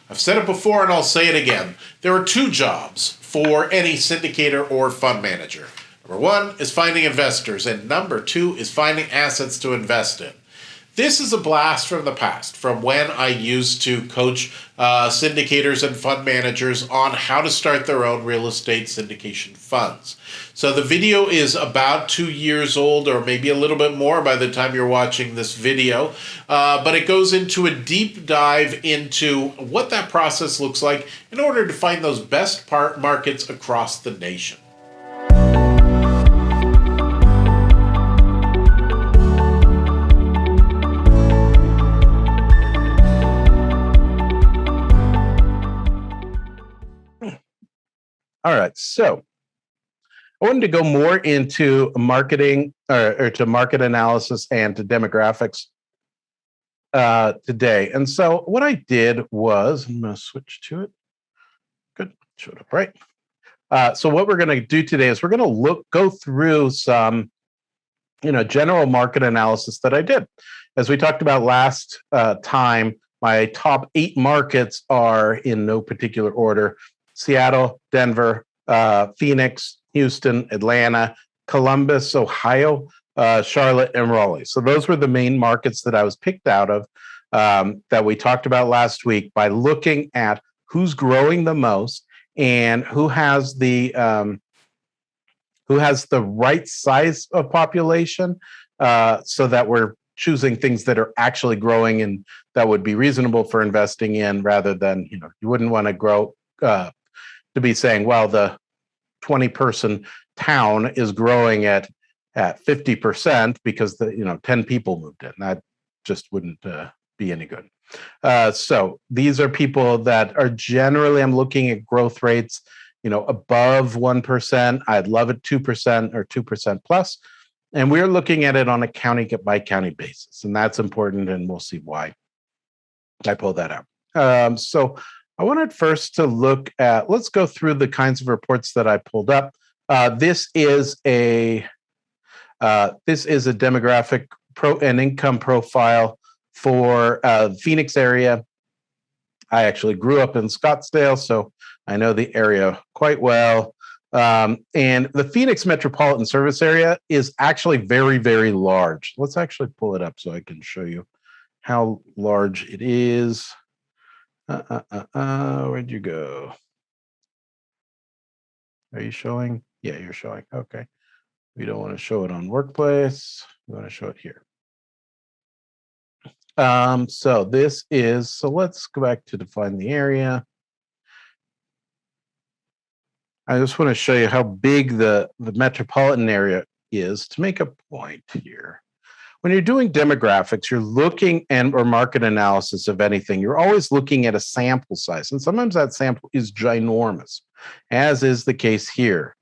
I've said it before and I'll say it again. There are two jobs for any syndicator or fund manager. Number one is finding investors, and number two is finding assets to invest in. This is a blast from the past, from when I used to coach syndicators and fund managers on how to start their own real estate syndication funds. So the video is about 2 years old, or maybe a little bit more by the time you're watching this video, but it goes into a deep dive into what that process looks like in order to find those best markets across the nation. All right, so I wanted to go more into marketing or to market analysis and to demographics today. And so what I did was, I'm going to switch to it. Good, showed up right. So what we're going to do today is we're going to go through some, general market analysis that I did. As we talked about last time, my top 8 markets are in no particular order: Seattle, Denver, Phoenix, Houston, Atlanta, Columbus, Ohio, Charlotte, and Raleigh. So those were the main markets that I was picked out of that we talked about last week by looking at who's growing the most and who has the right size of population, so that we're choosing things that are actually growing and that would be reasonable for investing in, rather than, you wouldn't want to grow to be saying, well, the 20-person town is growing at 50% because 10 people moved in. That just wouldn't be any good. So these are people that are generally, I'm looking at growth rates, above 1%. I'd love it 2% or 2% plus. And we're looking at it on a county by county basis. And that's important. And we'll see why I pulled that out. So I wanted first to look at, let's go through the kinds of reports that I pulled up. This is a demographic and income profile for Phoenix area. I actually grew up in Scottsdale, so I know the area quite well. And the Phoenix metropolitan service area is actually very, very large. Let's actually pull it up so I can show you how large it is. Where'd you go? Are you showing? Yeah, you're showing. Okay. We don't want to show it on Workplace. We want to show it here. So let's go back to define the area. I just want to show you how big the metropolitan area is to make a point here. When you're doing demographics, you're looking or market analysis of anything, you're always looking at a sample size. And sometimes that sample is ginormous, as is the case here.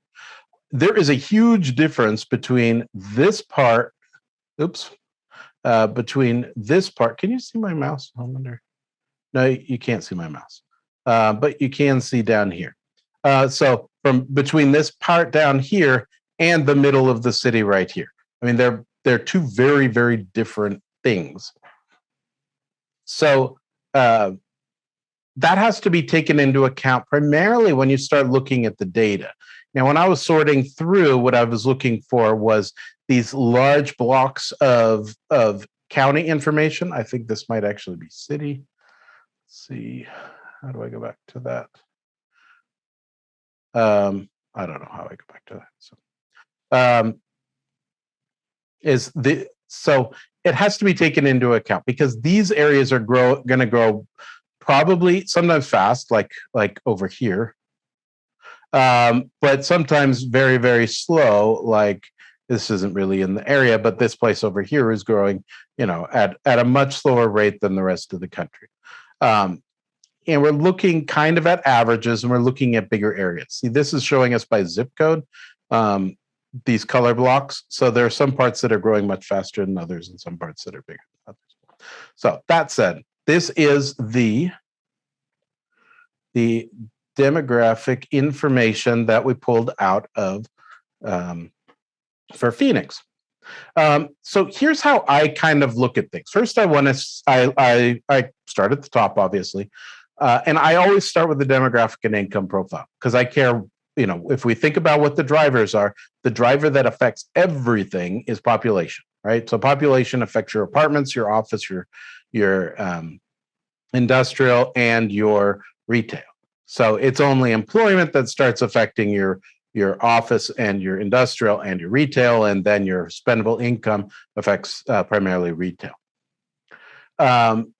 There is a huge difference between this part, between this part. Can you see my mouse? No, you can't see my mouse, but you can see down here. So from between this part down here and the middle of the city right here. I mean, they're two very, very different things. So that has to be taken into account primarily when you start looking at the data. Now, when I was sorting through, what I was looking for was these large blocks of county information. I think this might actually be city. Let's see, how do I go back to that? I don't know how I go back to that. So it has to be taken into account because these areas are going to grow probably sometimes fast, like over here, but sometimes very, very slow. Like this isn't really in the area, but this place over here is growing, at a much slower rate than the rest of the country. And we're looking kind of at averages, and we're looking at bigger areas. See, this is showing us by zip code, these color blocks. So there are some parts that are growing much faster than others, and some parts that are bigger than others. So that said, this is the demographic information that we pulled out of for Phoenix. So here's how I kind of look at things. First, I start at the top, obviously. And I always start with the demographic and income profile because I care. If we think about what the drivers are, the driver that affects everything is population, right? So population affects your apartments, your office, your industrial, and your retail. So it's only employment that starts affecting your office and your industrial and your retail, and then your spendable income affects primarily retail.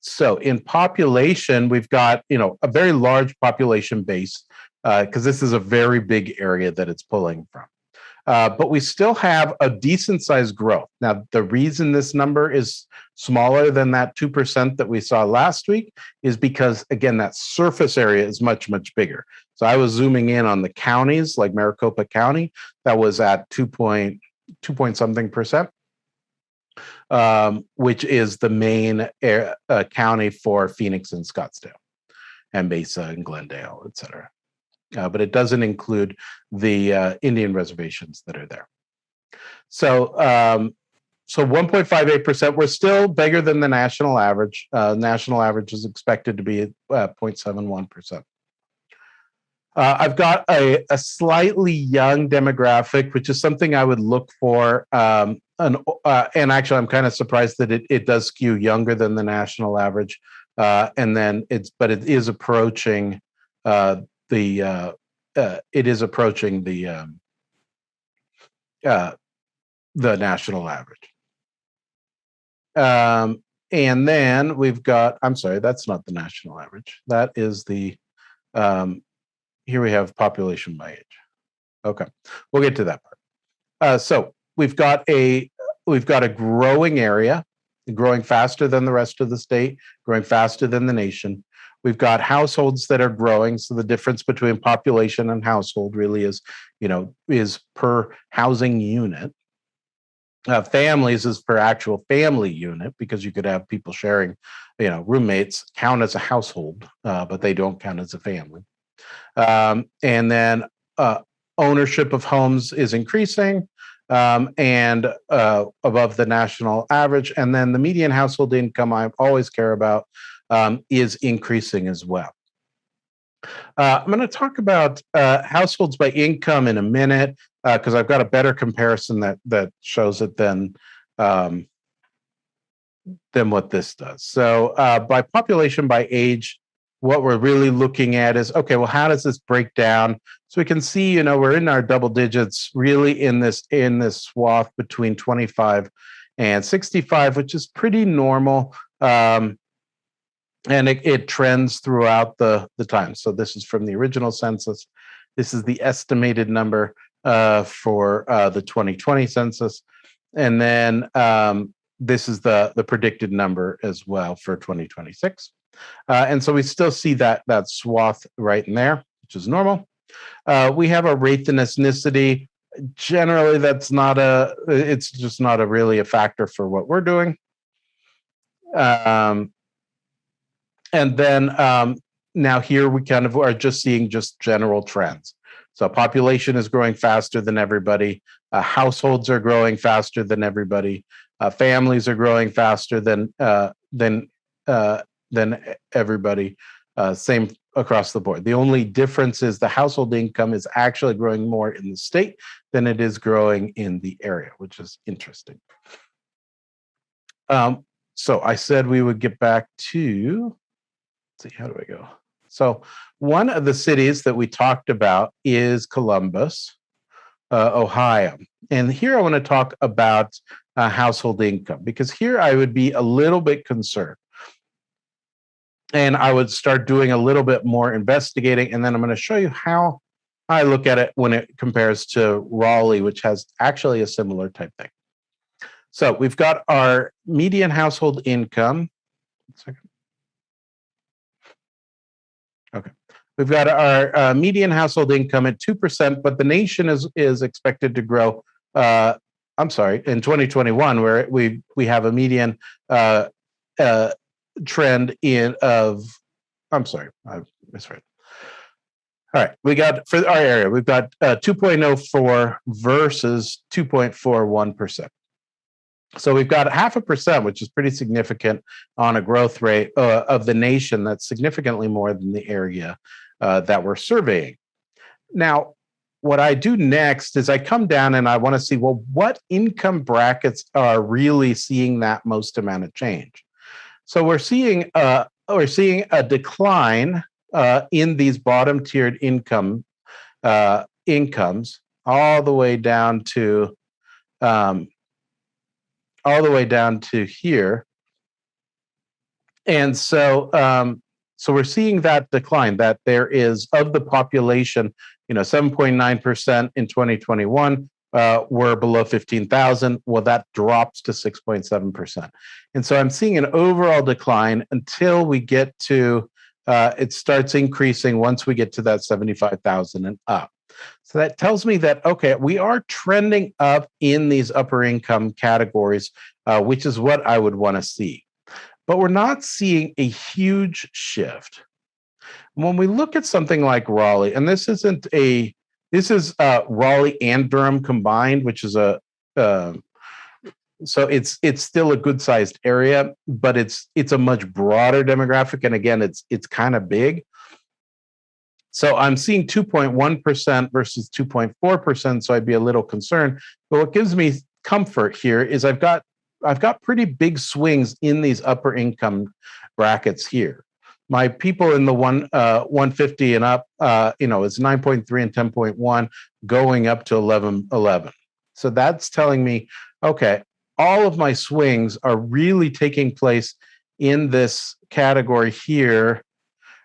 So in population, we've got a very large population base because this is a very big area that it's pulling from. But we still have a decent sized growth. Now, the reason this number is smaller than that 2% that we saw last week is because, again, that surface area is much, much bigger. So I was zooming in on the counties like Maricopa County, that was at 2 point something percent, which is the main county for Phoenix and Scottsdale and Mesa and Glendale, et cetera. But it doesn't include the Indian reservations that are there. So 1.58%, we're still bigger than the national average. National average is expected to be at 0.71%. I've got a slightly young demographic, which is something I would look for. And actually, I'm kind of surprised that it does skew younger than the national average. But it is approaching the national average. And then we've got, I'm sorry, that's not the national average. That is here we have population by age. Okay, we'll get to that part. So we've got a growing area, growing faster than the rest of the state, growing faster than the nation. We've got households that are growing. So the difference between population and household really is per housing unit. Families is per actual family unit because you could have people sharing, roommates count as a household, but they don't count as a family. And then ownership of homes is increasing and above the national average. And then the median household income I always care about is increasing as well. I'm going to talk about households by income in a minute because I've got a better comparison that shows it than what this does. So by population by age, what we're really looking at is, okay, well, how does this break down? So we can see, we're in our double digits really in this swath between 25 and 65, which is pretty normal. And it trends throughout the time. So this is from the original census. This is the estimated number for the 2020 census. And then this is the predicted number as well for 2026. And so we still see that swath right in there, which is normal. We have a race and ethnicity. Generally, it's just not really a factor for what we're doing. And then now here we kind of are just seeing just general trends. So population is growing faster than everybody. Households are growing faster than everybody. Families are growing faster than everybody. Same across the board. The only difference is the household income is actually growing more in the state than it is growing in the area, which is interesting. So I said we would get back to, let's see, how do I go? So one of the cities that we talked about is Columbus, Ohio. And here I want to talk about household income, because here I would be a little bit concerned. And I would start doing a little bit more investigating. And then I'm going to show you how I look at it when it compares to Raleigh, which has actually a similar type thing. So we've got our median household income. Okay. We've got our median household income at 2%, but the nation is expected to grow. In 2021, where we have a median trend I misread. All right, we got for our area, we've got 2.04 versus 2.41%. So we've got 0.5%, which is pretty significant on a growth rate of the nation. That's significantly more than the area that we're surveying. Now, what I do next is I come down and I want to see, well, what income brackets are really seeing that most amount of change? So we're seeing a decline in these bottom tiered incomes all the way down to here. And so we're seeing that decline, that there is, of the population, 7.9% in 2021 were below 15,000. Well, that drops to 6.7%. And so I'm seeing an overall decline until we get to, it starts increasing once we get to that 75,000 and up. So that tells me that, okay, we are trending up in these upper income categories, which is what I would want to see. But we're not seeing a huge shift. When we look at something like Raleigh, and this is Raleigh and Durham combined, which is so it's still a good sized area, but it's a much broader demographic, and again, it's kind of big. So I'm seeing 2.1% versus 2.4%, so I'd be a little concerned. But what gives me comfort here is I've got pretty big swings in these upper income brackets here. My people in the 150 and up, it's 9.3 and 10.1, going up to 11. So that's telling me, okay, all of my swings are really taking place in this category here.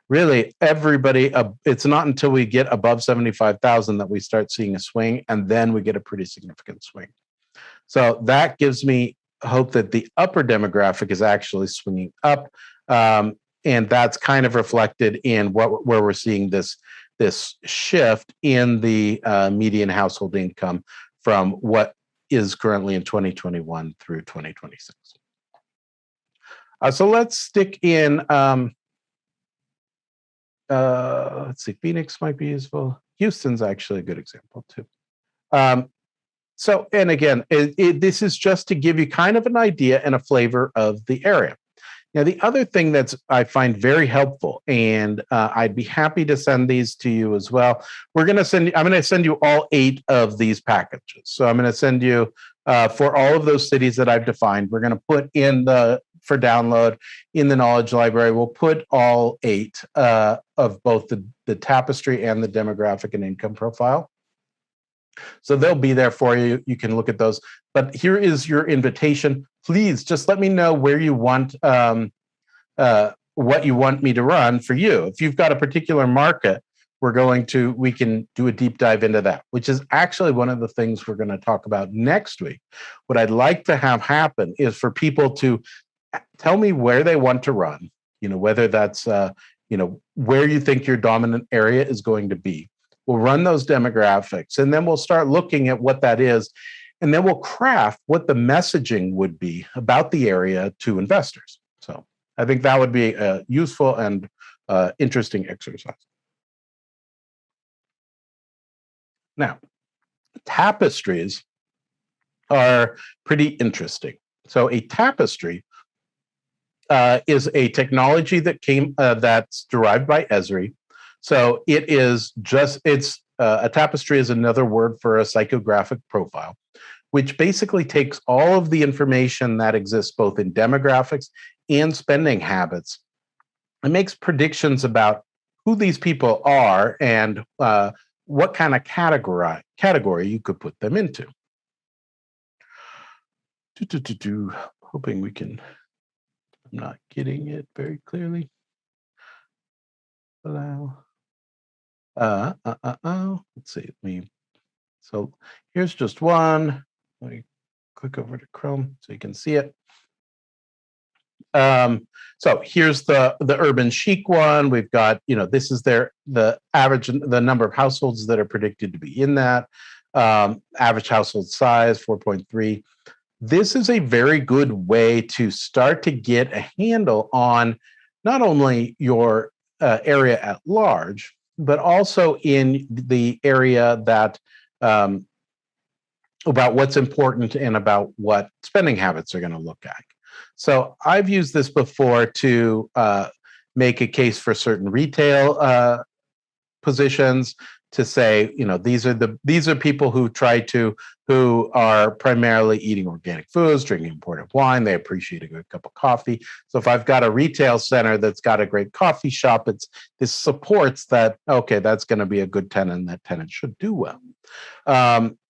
Really, everybody, it's not until we get above 75,000 that we start seeing a swing, and then we get a pretty significant swing. So that gives me hope that the upper demographic is actually swinging up, and that's kind of reflected in where we're seeing this shift in the median household income from what is currently in 2021 through 2026. So let's stick in. Let's see, Phoenix might be useful. Houston's actually a good example too. So, and again, this is just to give you kind of an idea and a flavor of the area. Now, the other thing I find very helpful, and I'd be happy to send these to you as well. I'm going to send you all 8 of these packages. So I'm going to send you for all of those cities that I've defined. We're going to put in for download in the Knowledge Library. We'll put all 8 of both the tapestry and the demographic and income profile. So they'll be there for you. You can look at those. But here is your invitation. Please just let me know where you want, what you want me to run for you. If you've got a particular market, we can do a deep dive into that, which is actually one of the things we're going to talk about next week. What I'd like to have happen is for people to tell me where they want to run, whether that's, where you think your dominant area is going to be. We'll run those demographics, and then we'll start looking at what that is. And then we'll craft what the messaging would be about the area to investors. So I think that would be a useful and interesting exercise. Now, tapestries are pretty interesting. So a tapestry is a technology that's derived by Esri. So a tapestry is another word for a psychographic profile, which basically takes all of the information that exists both in demographics and spending habits and makes predictions about who these people are and what kind of category you could put them into. Hoping we can, I'm not getting it very clearly. Allow. Let's see. So here's just one. Let me click over to Chrome so you can see it. So here's the urban chic one. We've got, this is the average, the number of households that are predicted to be in that. Average household size, 4.3. This is a very good way to start to get a handle on not only your area at large, but also in the area that about what's important and about what spending habits are going to look like. So I've used this before to make a case for certain retail positions, to say, these are people who are primarily eating organic foods, drinking imported wine. They appreciate a good cup of coffee. So if I've got a retail center that's got a great coffee shop, this supports that. Okay, that's going to be a good tenant, and that tenant should do well.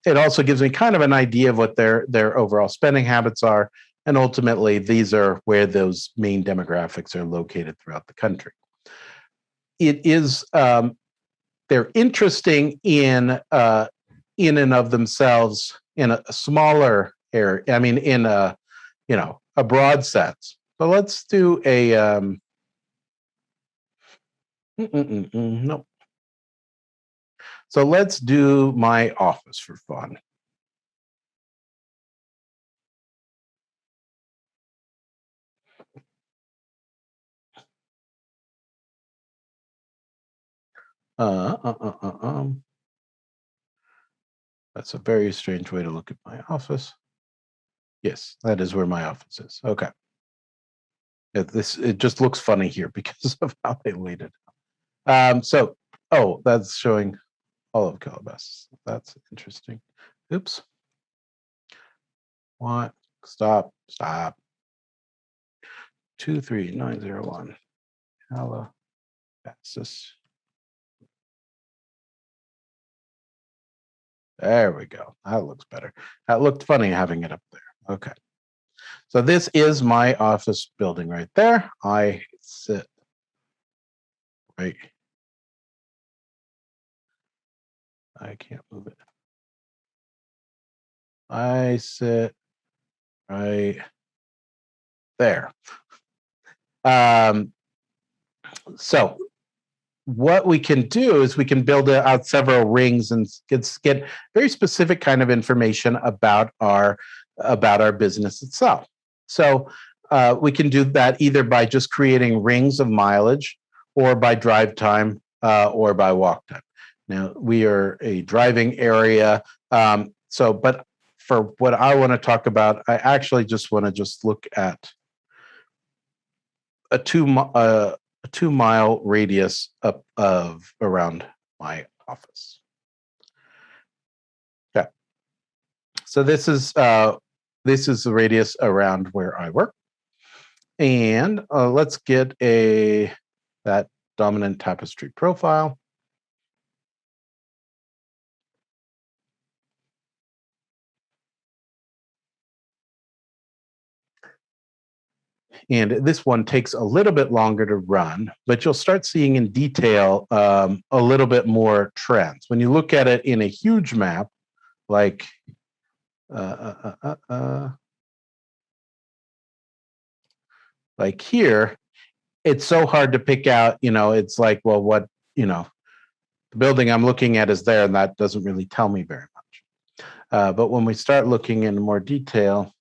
It also gives me kind of an idea of what their overall spending habits are, and ultimately, these are where those main demographics are located throughout the country. It is they're interesting in and of themselves in a smaller area. I mean, in a broad sense. But let's do a no. So let's do my office for fun. That's a very strange way to look at my office. Yes, that is where my office is. Okay. It just looks funny here because of how they laid it. That's showing all of Calabasas. That's interesting. Oops. What? Stop. 23901. Calabasas. There we go. That looks better. That looked funny having it up there. Okay. So this is my office building right there. I sit right. I can't move it. I sit right there. So what we can do is we can build out several rings and get very specific kind of information about our business itself. So we can do that either by just creating rings of mileage, or by drive time, or by walk time. Now, we are a driving area. But for what I want to talk about, I actually just want to look at a 2-mile radius up of around my office. Okay. So this is the radius around where I work. And let's get that dominant tapestry profile. And this one takes a little bit longer to run, but you'll start seeing in detail a little bit more trends. When you look at it in a huge map, like here, it's so hard to pick out, it's like, well, what, the building I'm looking at is there, and that doesn't really tell me very much. But when we start looking in more detail,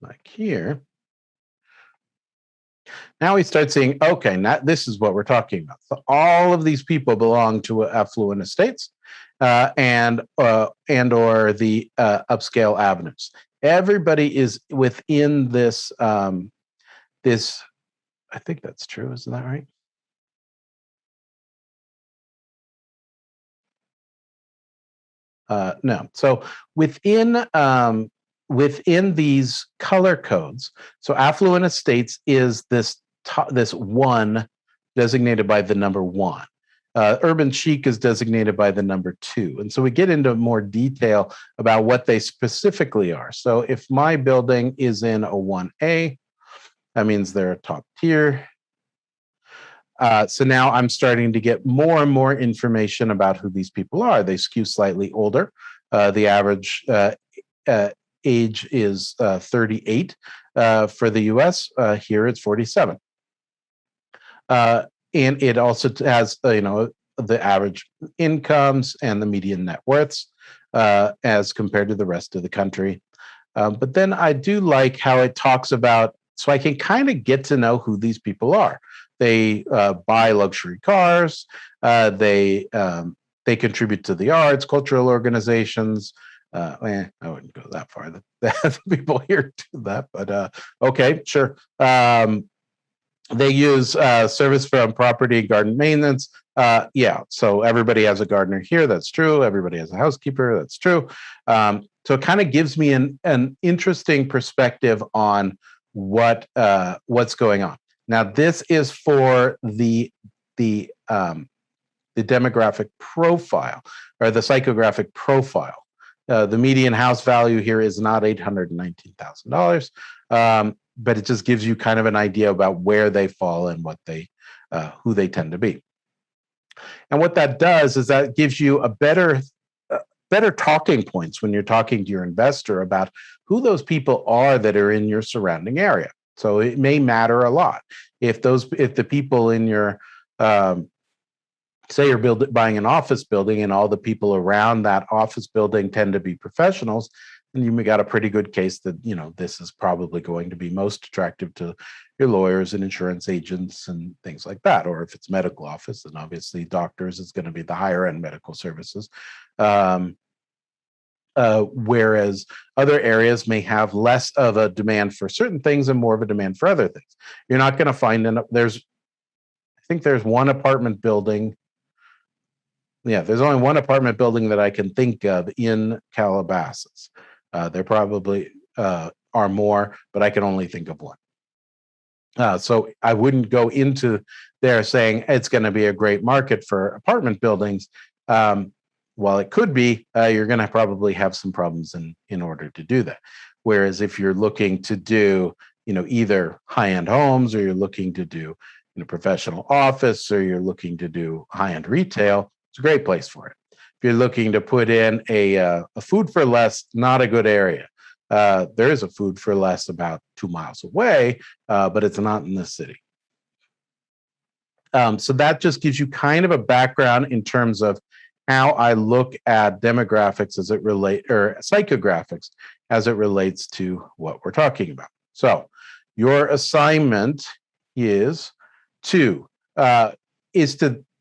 like here, now we start seeing, okay, now this is what we're talking about. So all of these people belong to affluent estates and or the upscale avenues. Everybody is within this. This, I think that's true. Isn't that right? No. So within these color codes, so affluent estates is this one designated by the number 1. Urban chic is designated by the number 2. And so we get into more detail about what they specifically are. So if my building is in a 1A, that means they're a top tier. So now I'm starting to get more and more information about who these people are. They skew slightly older. The average age is 38 for the US. Here it's 47. And it also has, the average incomes and the median net worths as compared to the rest of the country. But then I do like how it talks about, so I can kind of get to know who these people are. They buy luxury cars. They They contribute to the arts, cultural organizations. I wouldn't go that far. The people here do that, but okay, sure. They use service from property garden maintenance. Yeah, so everybody has a gardener here. That's true. Everybody has a housekeeper. That's true. So it kind of gives me an interesting perspective on what's going on. Now, this is for the demographic profile or the psychographic profile. The median house value here is not $819,000, but it just gives you kind of an idea about where they fall and what who they tend to be. And what that does is that gives you a better talking points when you're talking to your investor about who those people are that are in your surrounding area. So it may matter a lot if the people in your say you're buying an office building and all the people around that office building tend to be professionals, and you got a pretty good case that this is probably going to be most attractive to your lawyers and insurance agents and things like that. Or if it's medical office, then obviously doctors is going to be the higher end medical services. Whereas other areas may have less of a demand for certain things and more of a demand for other things. You're not going to find I think there's one apartment building. Yeah, there's only one apartment building that I can think of in Calabasas. There probably are more, but I can only think of one. So I wouldn't go into there saying it's going to be a great market for apartment buildings. While it could be, you're going to probably have some problems in order to do that. Whereas if you're looking to do, either high-end homes, or you're looking to do, professional office, or you're looking to do high-end retail, it's a great place for it. If you're looking to put in a food for less, not a good area. There is a food for less about 2 miles away, but it's not in the city. So that just gives you kind of a background in terms of how I look at demographics or psychographics as it relates to what we're talking about. So your assignment is to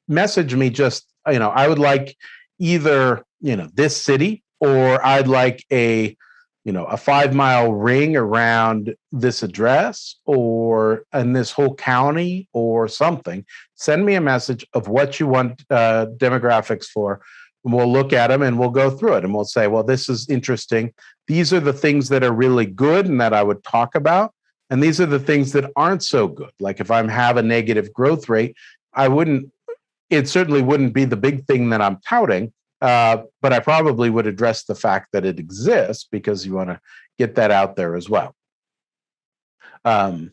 message me just, I would like either, this city, or I'd like a 5-mile ring around this address or in this whole county or something. Send me a message of what you want demographics for, and we'll look at them and we'll go through it and we'll say, well, this is interesting. These are the things that are really good and that I would talk about. And these are the things that aren't so good. Like if I have a negative growth rate, it certainly wouldn't be the big thing that I'm touting. But I probably would address the fact that it exists because you want to get that out there as well. A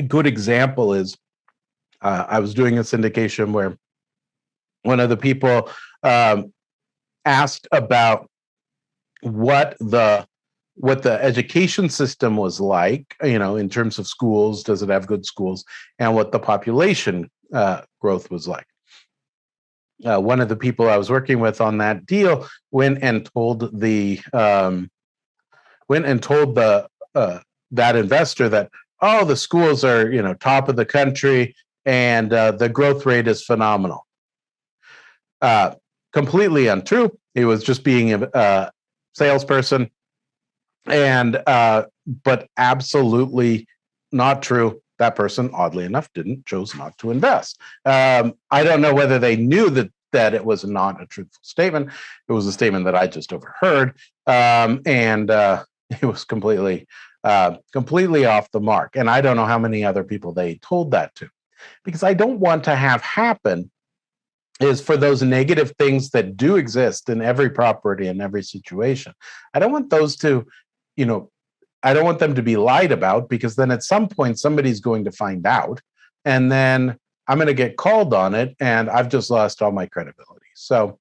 good example is I was doing a syndication where one of the people asked about what the education system was like, in terms of schools. Does it have good schools? And what the population growth was like. One of the people I was working with on that deal went and told that investor that, oh, the schools are top of the country and the growth rate is phenomenal. Completely untrue. He was just being a salesperson, and but absolutely not true. That person, oddly enough, chose not to invest. I don't know whether they knew that it was not a truthful statement. It was a statement that I just overheard, and it was completely off the mark. And I don't know how many other people they told that to, because I don't want to have happen is for those negative things that do exist in every property and every situation. I don't want those to, I don't want them to be lied about, because then at some point somebody's going to find out, and then I'm going to get called on it, and I've just lost all my credibility. So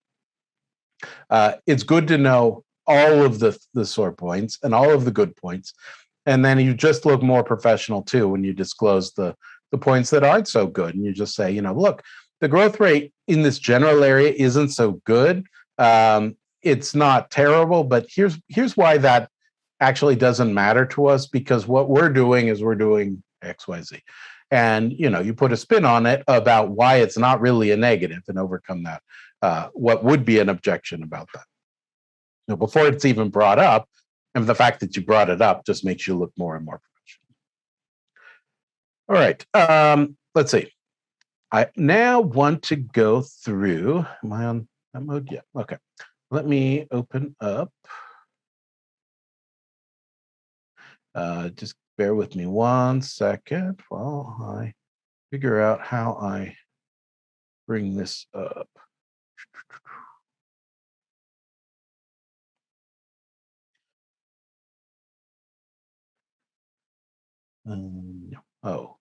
it's good to know all of the sore points and all of the good points, and then you just look more professional too when you disclose the points that aren't so good, and you just say, look, the growth rate in this general area isn't so good. It's not terrible, but here's why that actually doesn't matter to us, because what we're doing is we're doing XYZ. and you put a spin on it about why it's not really a negative and overcome that what would be an objection about that. Before it's even brought up, and the fact that you brought it up just makes you look more and more professional. All right, let's see. I now want to go through. Am I on that mode? Yeah. Okay. Let me open up. Just bear with me 1 second while I figure out how I bring this up. Oh.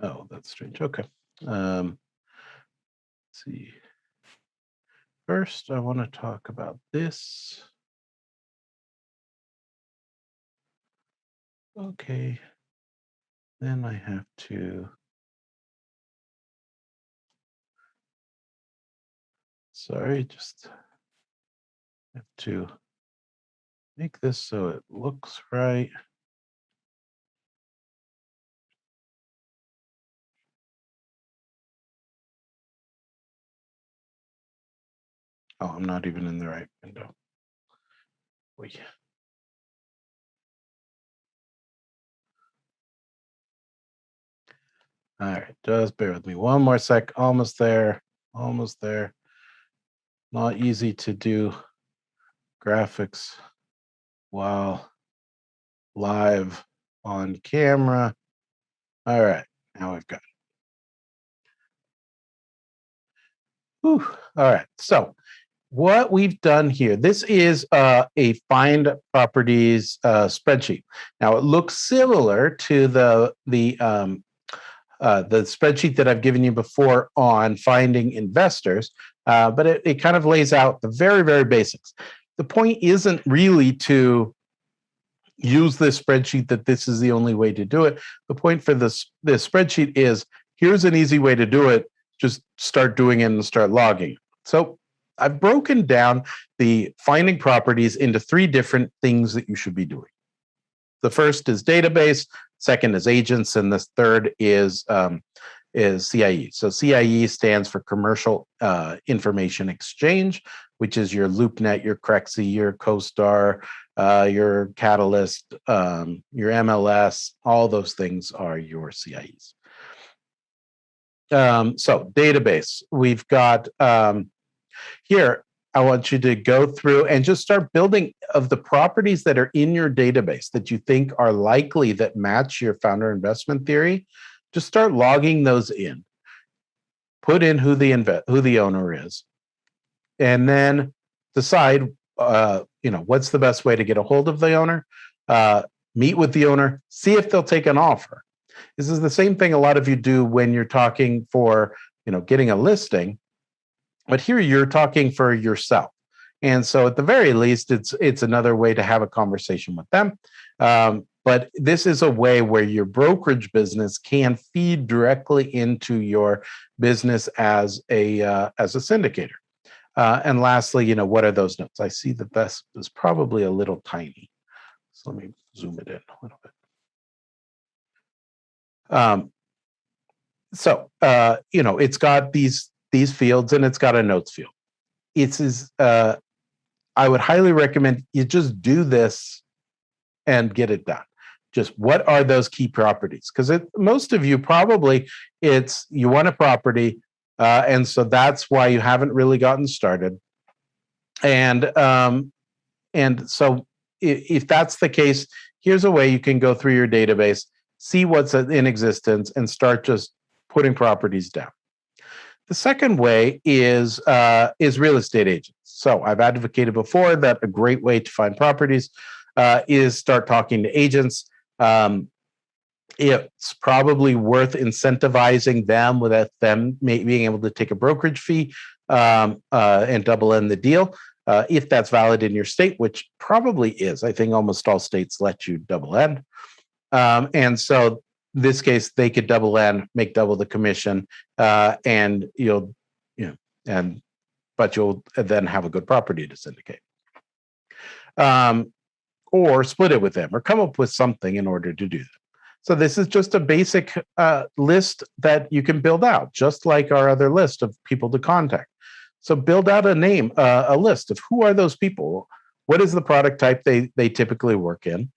Oh, that's strange. Okay. Let's see. First, I want to talk about this. Okay. Then I have to. Sorry, just have to make this so it looks right. Oh, I'm not even in the right window. Wait. All right, just bear with me 1 more sec. Almost there. Almost there. Not easy to do graphics while live on camera. All right, now I've got it. Whew. All right, so what we've done here, this is a find properties spreadsheet. Now it looks similar to the spreadsheet that I've given you before on finding investors, but it kind of lays out the very, very basics. The point isn't really to use this spreadsheet that this is the only way to do it. The point for this spreadsheet is here's an easy way to do it. Just start doing it and start logging. So I've broken down the finding properties into 3 different things that you should be doing. The first is database, second is agents, and the third is CIE. So CIE stands for Commercial Information Exchange, which is your LoopNet, your Crexi, your CoStar, your Catalyst, your MLS. All those things are your CIEs. So database, we've got here. I want you to go through and just start building of the properties that are in your database that you think are likely that match your founder investment theory. Just start logging those in. Put in who the owner is, and then decide what's the best way to get a hold of the owner. Meet with the owner, see if they'll take an offer. This is the same thing a lot of you do when you're talking for getting a listing. But here you're talking for yourself. And so at the very least, it's another way to have a conversation with them. But this is a way where your brokerage business can feed directly into your business as a syndicator. And lastly, what are those notes? I see that this is probably a little tiny. So let me zoom it in a little bit. It's got these fields and it's got a notes field. I would highly recommend you just do this and get it done. Just what are those key properties? Because most of you probably you want a property, and so that's why you haven't really gotten started. And so if that's the case, here's a way you can go through your database, see what's in existence, and start just putting properties down. The second way is real estate agents. So I've advocated before that a great way to find properties is start talking to agents. It's probably worth incentivizing them with them being able to take a brokerage fee and double end the deal if that's valid in your state, which probably is. I think almost all states let you double end. And so in this case, they could double end, make double the commission, and you'll then have a good property to syndicate. or split it with them, or come up with something in order to do that. So this is just a basic list that you can build out, just like our other list of people to contact. So build out a list of who are those people, what is the product type they typically work in.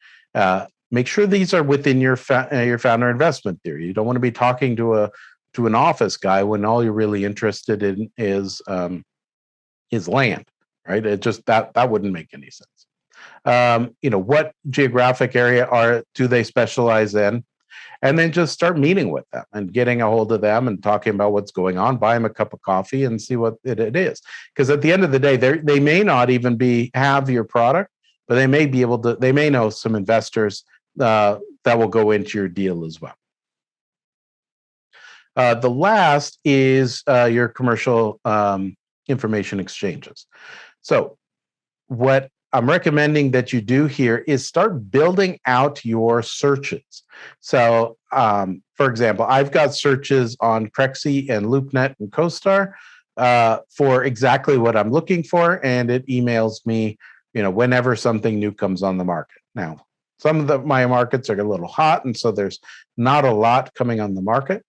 Make sure these are within your founder investment theory. You don't want to be talking to an office guy when all you're really interested in is land, right? It just that wouldn't make any sense. What geographic area do they specialize in? And then just start meeting with them and getting a hold of them and talking about what's going on. Buy them a cup of coffee and see what it is. Because at the end of the day, they may not even have your product, but they may be able to. They may know some investors that will go into your deal as well. The last is your commercial information exchanges. So what I'm recommending that you do here is start building out your searches. So, for example, I've got searches on Crexi and LoopNet and CoStar for exactly what I'm looking for, and it emails me, whenever something new comes on the market. Now, some of my markets are a little hot, and so there's not a lot coming on the market,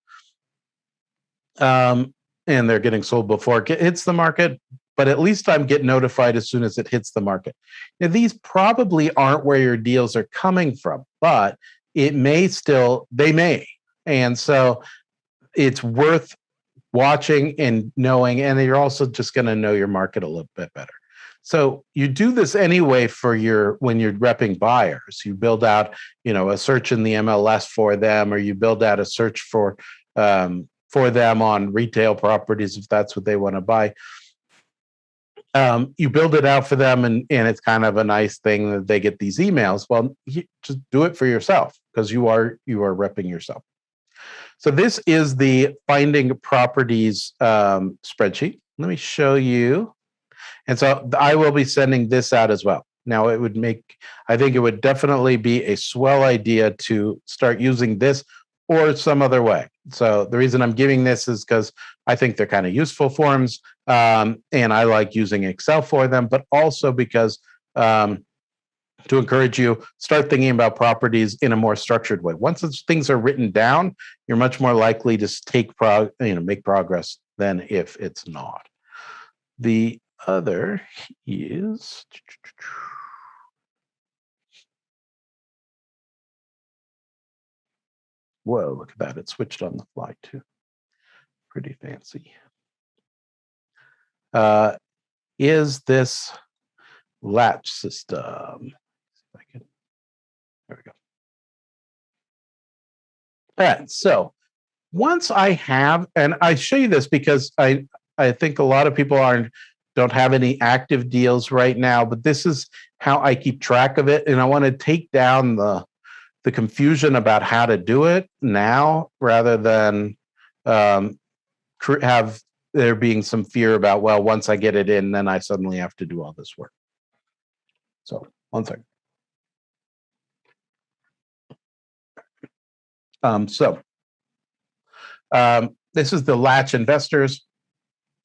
and they're getting sold before it hits the market. But at least I'm getting notified as soon as it hits the market. Now, these probably aren't where your deals are coming from, but they may. And so it's worth watching and knowing, and you're also just going to know your market a little bit better. So you do this anyway when you're repping buyers. You build out, a search in the MLS for them, or you build out a search for them on retail properties if that's what they want to buy. You build it out for them, and it's kind of a nice thing that they get these emails. Well, just do it for yourself because you are repping yourself. So this is the finding properties spreadsheet. Let me show you. And so I will be sending this out as well. Now I think it would definitely be a swell idea to start using this or some other way. So the reason I'm giving this is because I think they're kind of useful forms, and I like using Excel for them, but also because to encourage you, start thinking about properties in a more structured way. Once things are written down, you're much more likely to make progress than if it's not. The other is... Whoa, look at that. It switched on the fly too. Pretty fancy. Is this latch system? There we go. All right. So once I have, and I show you this because I think a lot of people don't have any active deals right now, but this is how I keep track of it. And I want to take down the confusion about how to do it now rather than have there being some fear about, well, once I get it in, then I suddenly have to do all this work. So one second. This is the latch investors.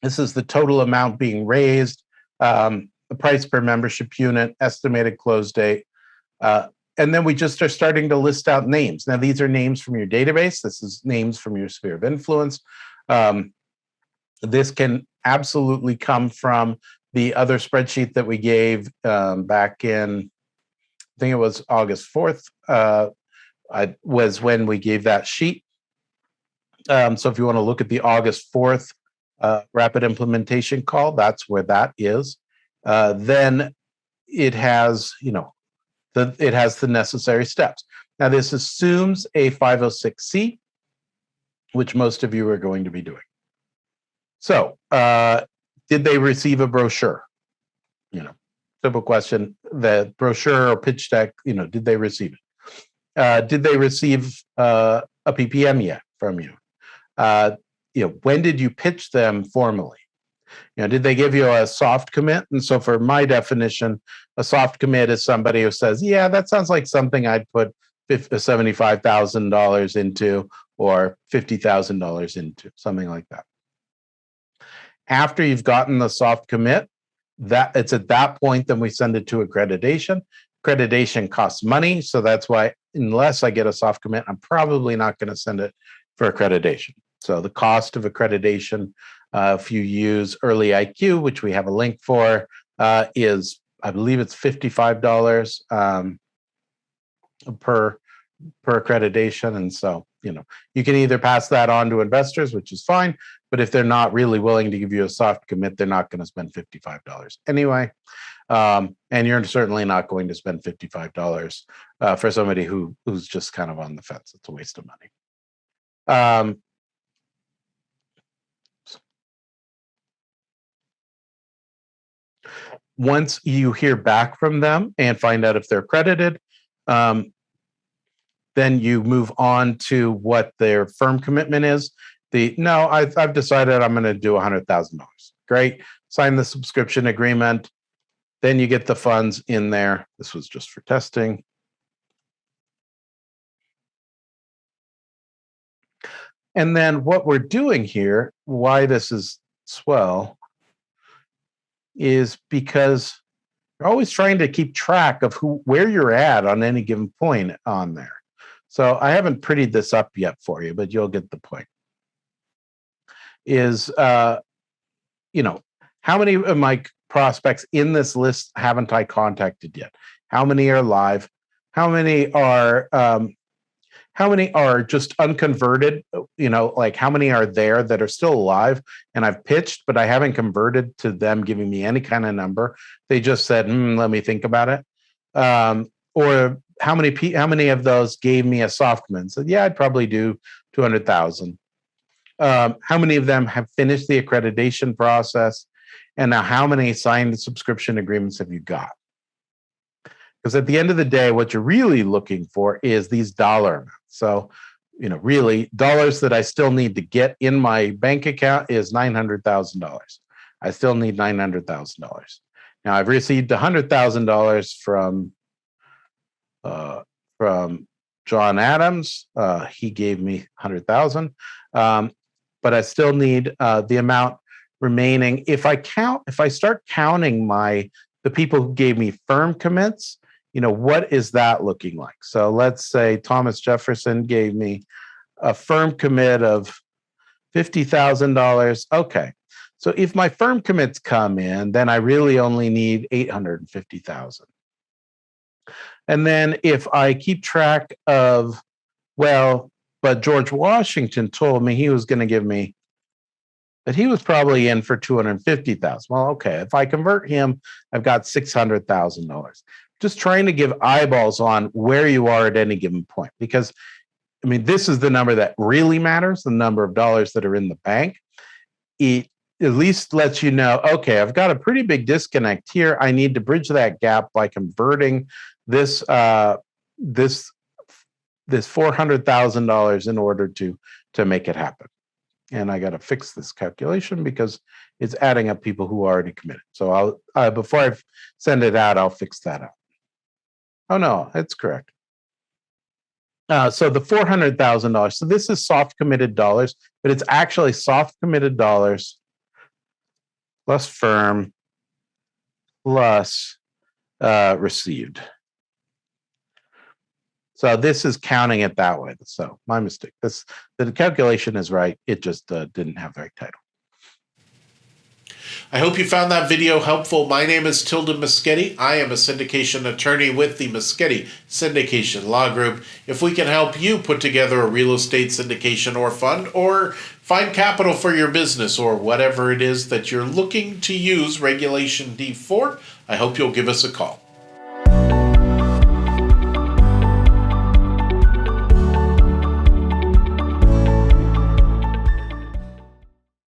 This is the total amount being raised, the price per membership unit, estimated close date. And then we just are starting to list out names. Now, these are names from your database. This is names from your sphere of influence. This can absolutely come from the other spreadsheet that we gave back in, I think it was August 4th, was when we gave that sheet. So if you want to look at the August 4th rapid implementation call, that's where that is. Then it has, it has the necessary steps. Now, this assumes a 506C, which most of you are going to be doing. So, did they receive a brochure? Simple question. The brochure or pitch deck, did they receive it? Did they receive a PPM yet from you? When did you pitch them formally? Did they give you a soft commit? And so for my definition, a soft commit is somebody who says, yeah, that sounds like something I'd put $75,000 into or $50,000 into, something like that. After you've gotten the soft commit, that it's at that point then we send it to accreditation. Accreditation costs money, so that's why unless I get a soft commit, I'm probably not going to send it for accreditation. So the cost of accreditation, if you use Early IQ, which we have a link for, is I believe it's $55 per accreditation. And so, you can either pass that on to investors, which is fine, but if they're not really willing to give you a soft commit, they're not going to spend $55 anyway. And you're certainly not going to spend $55 for somebody who's just kind of on the fence. It's a waste of money. Once you hear back from them and find out if they're accredited, then you move on to what their firm commitment is. I've decided I'm going to do $100,000. Great. Sign the subscription agreement. Then you get the funds in there. This was just for testing. And then what we're doing here, why this is swell, is because you're always trying to keep track of where you're at on any given point on there. So I haven't prettied this up yet for you, but you'll get the point. Is, how many of my prospects in this list haven't I contacted yet? How many are live? How many are just unconverted? Like how many are there that are still alive and I've pitched, but I haven't converted to them giving me any kind of number. They just said, let me think about it. Or how many of those gave me a soft commit and said, yeah, I'd probably do 200,000. How many of them have finished the accreditation process? And now how many signed subscription agreements have you got? Because at the end of the day, what you're really looking for is these dollar amounts. So, really dollars that I still need to get in my bank account is $900,000. I still need $900,000. Now I've received $100,000 from John Adams. He gave me $100,000, but I still need the amount remaining. If I start counting the people who gave me firm commits, what is that looking like? So let's say Thomas Jefferson gave me a firm commit of $50,000. Okay. So if my firm commits come in, then I really only need $850,000. And then if I keep track of, but George Washington told me he was going to give me, that he was probably in for $250,000. Well, okay, if I convert him, I've got $600,000. Just trying to give eyeballs on where you are at any given point. Because, this is the number that really matters, the number of dollars that are in the bank. It at least lets you know, okay, I've got a pretty big disconnect here. I need to bridge that gap by converting this $400,000 in order to make it happen. And I got to fix this calculation because it's adding up people who already committed. So I'll before I send it out, I'll fix that up. Oh no, it's correct. So the $400,000. So this is soft committed dollars, but it's actually soft committed dollars plus firm plus received. So this is counting it that way. So my mistake. The calculation is right. It just didn't have the right title. I hope you found that video helpful. My name is Tilden Moschetti. I am a syndication attorney with the Moschetti Syndication Law Group. If we can help you put together a real estate syndication or fund, or find capital for your business, or whatever it is that you're looking to use Regulation D for, I hope you'll give us a call.